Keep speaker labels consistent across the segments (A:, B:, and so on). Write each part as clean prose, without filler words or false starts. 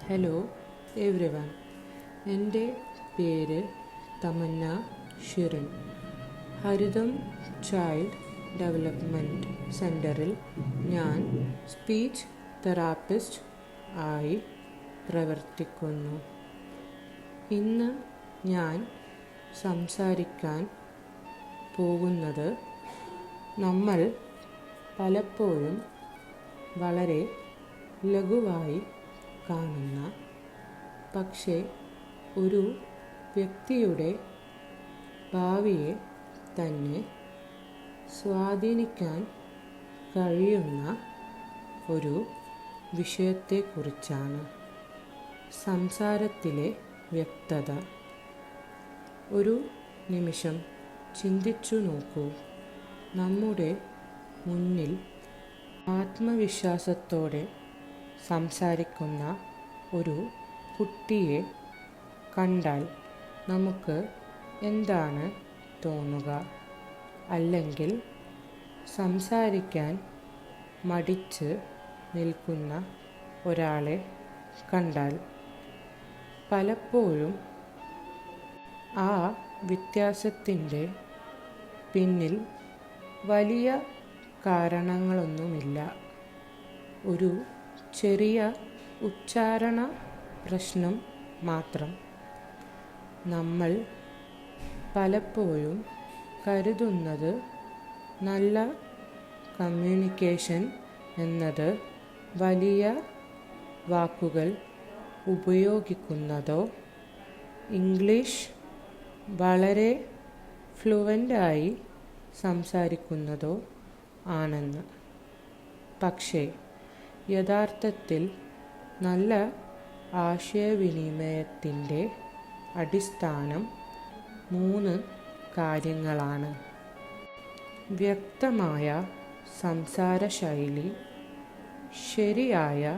A: Hello everyone, എൻ്റെ പേര് തമന്ന ഷിറിൻ. ഹരിതം child development സെൻറ്ററിൽ ഞാൻ സ്പീച്ച് തെറാപ്പിസ്റ്റ് ആയി പ്രവർത്തിക്കുന്നു. ഇന്ന് ഞാൻ സംസാരിക്കാൻ പോകുന്നത് നമ്മൾ പലപ്പോഴും വളരെ ലഘുവായി കാണുന്ന, പക്ഷേ ഒരു വ്യക്തിയുടെ ഭാവിയെ തന്നെ സ്വാധീനിക്കാൻ കഴിയുന്ന ഒരു വിഷയത്തെക്കുറിച്ചാണ്. സംസാരത്തിലെ വ്യക്തത. ഒരു നിമിഷം ചിന്തിച്ചു നോക്കൂ. നമ്മുടെ മുന്നിൽ ആത്മവിശ്വാസത്തോടെ സംസാരിക്കുന്ന ഒരു കുട്ടിയെ കണ്ടാൽ നമുക്ക് എന്താണ് തോന്നുക? അല്ലെങ്കിൽ സംസാരിക്കാൻ മടിച്ച് നിൽക്കുന്ന ഒരാളെ കണ്ടാൽ? പലപ്പോഴും ആ വ്യത്യാസത്തിൻ്റെ പിന്നിൽ വലിയ കാരണങ്ങളൊന്നുമില്ല. ഒരു ചെറിയ ഉച്ചാരണ പ്രശ്നം മാത്രം. നമ്മൾ പലപ്പോഴും കരുതുന്നത് നല്ല കമ്മ്യൂണിക്കേഷൻ എന്നത് വലിയ വാക്കുകൾ ഉപയോഗിക്കുന്നതോ ഇംഗ്ലീഷ് വളരെ ഫ്ലുവൻ്റായി സംസാരിക്കുന്നതോ ആണെന്ന്. പക്ഷേ യഥാർത്ഥത്തിൽ നല്ല ആശയവിനിമയത്തിൻ്റെ അടിസ്ഥാനം 3 കാര്യങ്ങളാണ്: വ്യക്തമായ സംസാരശൈലി, ശരിയായ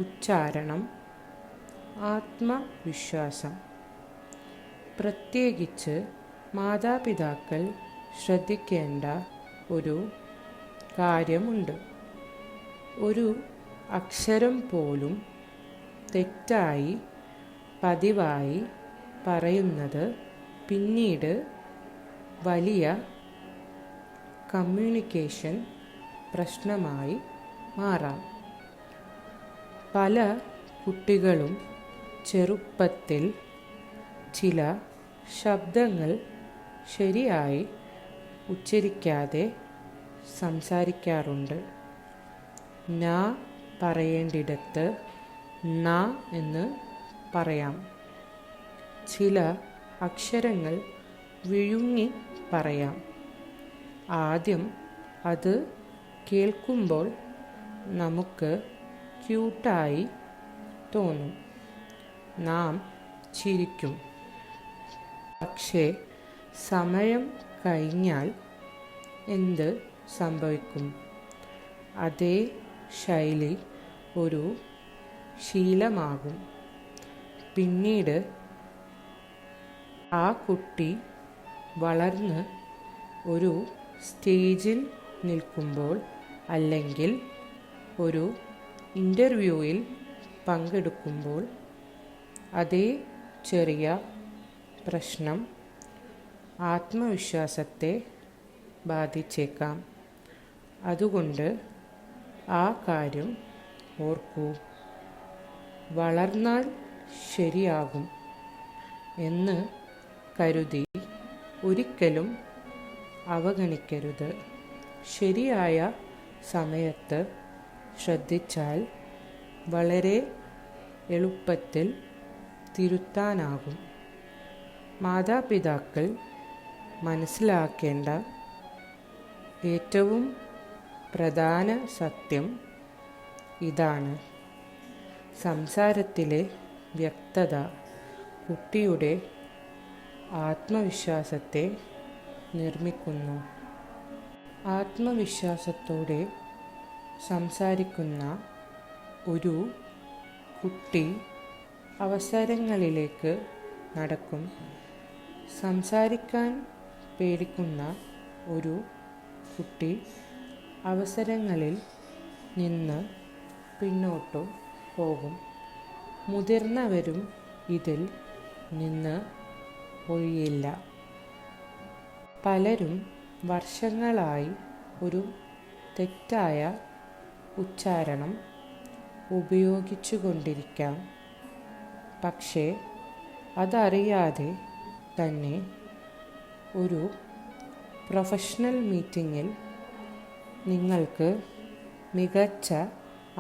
A: ഉച്ചാരണം, ആത്മവിശ്വാസം. പ്രത്യേകിച്ച് മാതാപിതാക്കൾ ശ്രദ്ധിക്കേണ്ട ഒരു കാര്യമുണ്ട്. ഒരു അക്ഷരം പോലും തെറ്റായി പതിവായി പറയുന്നത് പിന്നീട് വലിയ കമ്മ്യൂണിക്കേഷൻ പ്രശ്നമായി മാറാം. പല കുട്ടികളും ചെറുപ്പത്തിൽ ചില ശബ്ദങ്ങൾ ശരിയായി ഉച്ചരിക്കാതെ സംസാരിക്കാറുണ്ട്. ന പറയേണ്ടിടത്ത് ന എന്ന് പറയാം. ചില അക്ഷരങ്ങൾ വിഴുങ്ങി പറയാം. ആദ്യം അത് കേൾക്കുമ്പോൾ നമുക്ക് ക്യൂട്ടായി തോന്നും. നാം ചിരിക്കും. പക്ഷേ സമയം കഴിഞ്ഞാൽ എന്ത് സംഭവിക്കും? അതേ ശൈലി ഒരു ശീലമാകും. പിന്നീട് ആ കുട്ടി വളർന്ന് ഒരു സ്റ്റേജിൽ നിൽക്കുമ്പോൾ അല്ലെങ്കിൽ ഒരു ഇൻ്റർവ്യൂവിൽ പങ്കെടുക്കുമ്പോൾ അതേ ചെറിയ പ്രശ്നം ആത്മവിശ്വാസത്തെ ബാധിച്ചേക്കാം. അതുകൊണ്ട് ആ കാര്യം ഓർക്കൂ. വളർന്നാൽ ശരിയാകും എന്ന് കരുതി ഒരിക്കലും അവഗണിക്കരുത്. ശരിയായ സമയത്ത് ശ്രദ്ധിച്ചാൽ വളരെ എളുപ്പത്തിൽ തിരുത്താനാകും. മാതാപിതാക്കൾ മനസ്സിലാക്കേണ്ട ഏറ്റവും പ്രധാന സത്യം ഇതാണ്: സംസാരത്തിലെ വ്യക്തത കുട്ടിയുടെ ആത്മവിശ്വാസത്തെ നിർമ്മിക്കുന്നു. ആത്മവിശ്വാസത്തോടെ സംസാരിക്കുന്ന ഒരു കുട്ടി അവസരങ്ങളിലേക്ക് നടക്കും. സംസാരിക്കാൻ പേടിക്കുന്ന ഒരു കുട്ടി അവസരങ്ങളിൽ നിന്ന് പിന്നോട്ടു പോകും. മുതിർന്നവരും ഇതിൽ നിന്ന് ഒഴിയില്ല. പലരും വർഷങ്ങളായി ഒരു തെറ്റായ ഉച്ചാരണം ഉപയോഗിച്ചുകൊണ്ടിരിക്കാം. പക്ഷേ അതറിയാതെ തന്നെ ഒരു പ്രൊഫഷണൽ മീറ്റിങ്ങിൽ നിങ്ങൾക്ക് മികച്ച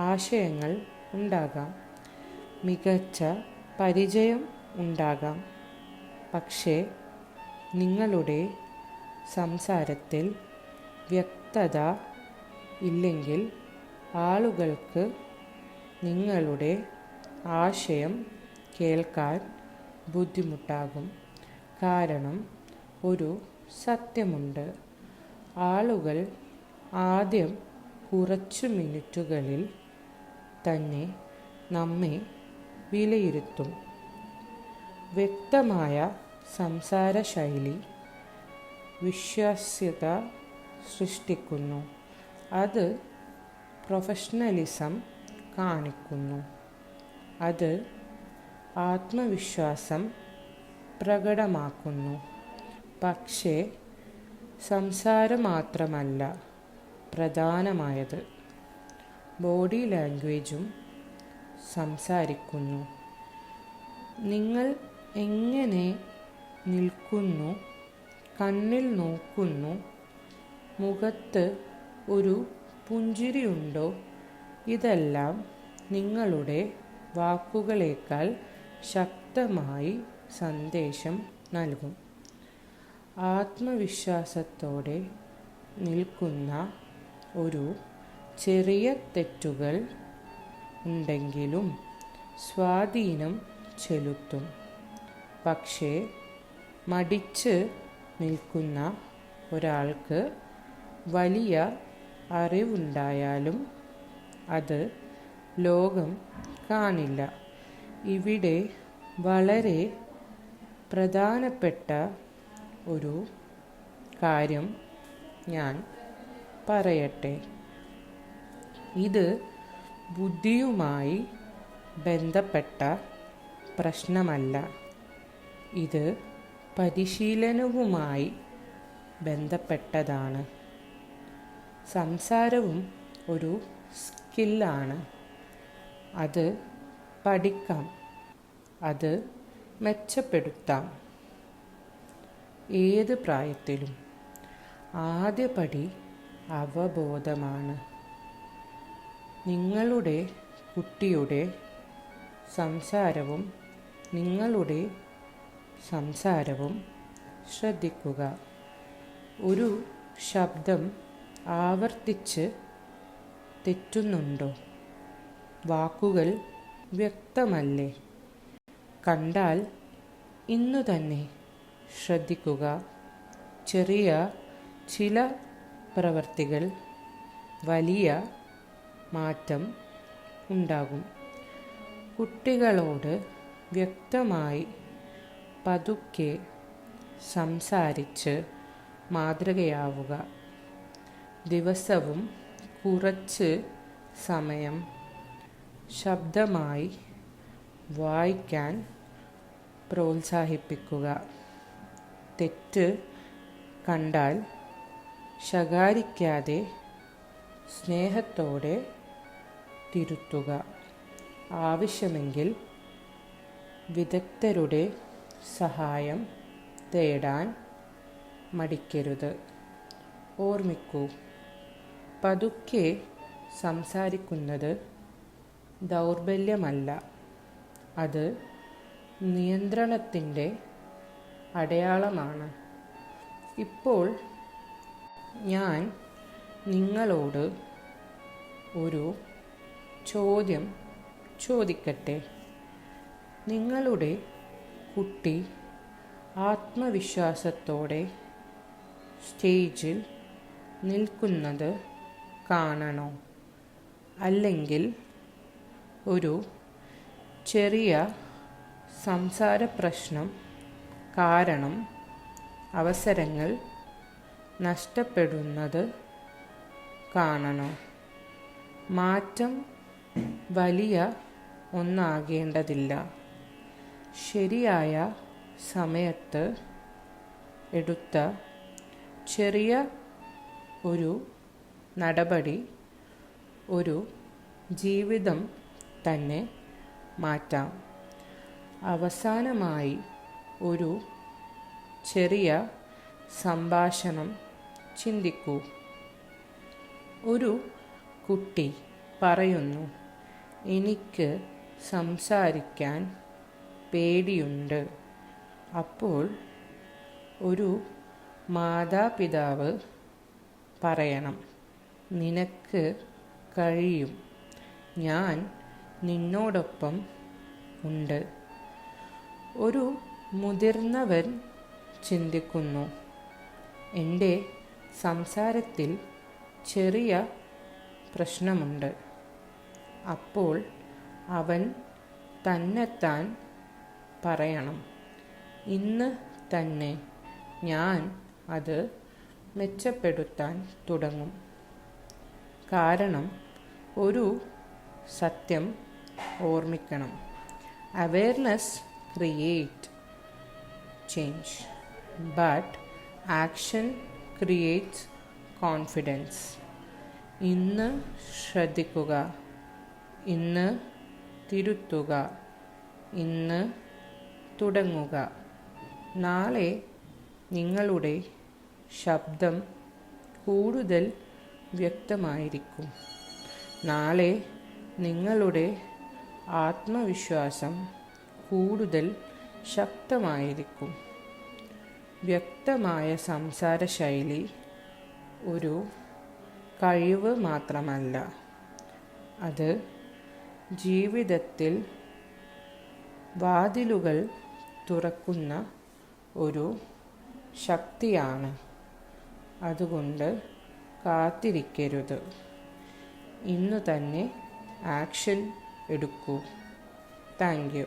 A: ആശയങ്ങൾ ഉണ്ടാകാം, മികച്ച പരിചയം ഉണ്ടാകാം. പക്ഷേ നിങ്ങളുടെ സംസാരത്തിൽ വ്യക്തത ഇല്ലെങ്കിൽ ആളുകൾക്ക് നിങ്ങളുടെ ആശയം കേൾക്കാൻ ബുദ്ധിമുട്ടാകും. കാരണം ഒരു സത്യമുണ്ട്, ആളുകൾ ആദ്യം കുറച്ചു മിനിറ്റുകളിൽ തന്നെ നമ്മെ വിലയിരുത്തും. വ്യക്തമായ സംസാര ശൈലി വിശ്വാസ്യത സൃഷ്ടിക്കുന്നു. അത് പ്രൊഫഷണലിസം കാണിക്കുന്നു. അത് ആത്മവിശ്വാസം പ്രകടമാക്കുന്നു. പക്ഷേ സംസാരം മാത്രമല്ല പ്രധാനമായത്, ബോഡി ലാംഗ്വേജും സംസാരിക്കുന്നു. നിങ്ങൾ എങ്ങനെ നിൽക്കുന്നു, കണ്ണിൽ നോക്കുന്നു, മുഖത്ത് ഒരു പുഞ്ചിരിയുണ്ടോ, ഇതെല്ലാം നിങ്ങളുടെ വാക്കുകളേക്കാൾ ശക്തമായി സന്ദേശം നൽകും. ആത്മവിശ്വാസത്തോടെ നിൽക്കുന്ന ഒരു ചെറിയ തെറ്റുകൾ ഉണ്ടെങ്കിലും സ്വാധീനം ചെലുത്തും. പക്ഷേ മടിച്ച് നിൽക്കുന്ന ഒരാൾക്ക് വലിയ അറിവുണ്ടായാലും അത് ലോകം കാണില്ല. ഇവിടെ വളരെ പ്രധാനപ്പെട്ട ഒരു കാര്യം ഞാൻ പറയട്ടെ. ഇത് ബുദ്ധിയുമായി ബന്ധപ്പെട്ട പ്രശ്നമല്ല, ഇത് പരിശീലനവുമായി ബന്ധപ്പെട്ടതാണ്. സംസാരവും ഒരു സ്കില്ലാണ്. അത് പഠിക്കാം, അത് മെച്ചപ്പെടുത്താം. ഏത് പ്രായത്തിലും ആദ്യപടി അവബോധമാണ്. നിങ്ങളുടെ കുട്ടിയുടെ സംസാരവും നിങ്ങളുടെ സംസാരവും ശ്രദ്ധിക്കുക. ഒരു ശബ്ദം ആവർത്തിച്ച് തെറ്റുന്നുണ്ടോ? വാക്കുകൾ വ്യക്തമല്ലേ? കണ്ടാൽ ഇന്നു തന്നെ ശ്രദ്ധിക്കുക. ചെറിയ ചില പ്രവർത്തികൾ വലിയ മാറ്റം ഉണ്ടാകും. കുട്ടികളോട് വ്യക്തമായി പതുക്കെ സംസാരിച്ച് മാതൃകയാവുക. ദിവസവും കുറച്ച് സമയം ശബ്ദമായി വായിക്കാൻ പ്രോത്സാഹിപ്പിക്കുക. തെറ്റ് കണ്ടാൽ ശകാരിക്കാതെ സ്നേഹത്തോടെ തിരുത്തുക. ആവശ്യമെങ്കിൽ വിദഗ്ധരുടെ സഹായം തേടാൻ മടിക്കരുത്. ഓർമ്മിക്കൂ, പതുക്കെ സംസാരിക്കുന്നത് ദൗർബല്യമല്ല, അത് നിയന്ത്രണത്തിൻ്റെ അടയാളമാണ്. ഇപ്പോൾ ഞാൻ നിങ്ങളോട് ഒരു ചോദ്യം ചോദിക്കട്ടെ. നിങ്ങളുടെ കുട്ടി ആത്മവിശ്വാസത്തോടെ സ്റ്റേജിൽ നിൽക്കുന്നത് കാണണോ? അല്ലെങ്കിൽ ഒരു ചെറിയ സംസാര പ്രശ്നം കാരണം അവസരങ്ങൾ നഷ്ടപ്പെടുന്നത് കാണണോ? മാറ്റം വലിയ ഒന്നാകേണ്ടതില്ല. ശരിയായ സമയത്ത് എടുത്ത ചെറിയ ഒരു നടപടി ഒരു ജീവിതം തന്നെ മാറ്റാം. അവസാനമായി ഒരു ചെറിയ സംഭാഷണം ചിന്തിക്കൂ. ഒരു കുട്ടി പറയുന്നു, എനിക്ക് സംസാരിക്കാൻ പേടിയുണ്ട്. അപ്പോൾ ഒരു മാതാപിതാവ് പറയണം, നിനക്ക് കഴിയും, ഞാൻ നിന്നോടൊപ്പം ഉണ്ട്. ഒരു മുതിർന്നവൻ ചിന്തിക്കുന്നു, എൻ്റെ സംസാരത്തിൽ ചെറിയ പ്രശ്നമുണ്ട്. അപ്പോൾ അവൻ തന്നെത്താൻ പറയണം, ഇന്ന് തന്നെ ഞാൻ അത് മെച്ചപ്പെടുത്താൻ തുടങ്ങും. കാരണം ഒരു സത്യം ഓർമ്മിക്കണം, awareness create change, but action creates confidence. ഇന്ന് ശ്രദ്ധിക്കുക, ഇന്ന് തിരുത്തുക, ഇന്ന് തുടങ്ങുക. നാളെ നിങ്ങളുടെ ശബ്ദം കൂടുതൽ വ്യക്തമായിരിക്കും. നാളെ നിങ്ങളുടെ ആത്മവിശ്വാസം കൂടുതൽ ശക്തമായിരിക്കും. വ്യക്തമായ സംസാര ശൈലി ഒരു കഴിവ് മാത്രമല്ല, അത് ജീവിതത്തിൽ വാതിലുകൾ തുറക്കുന്ന ഒരു ശക്തിയാണ്. അതുകൊണ്ട് കാത്തിരിക്കരുത്, ഇന്നു തന്നെ ആക്ഷൻ എടുക്കൂ. Thank you.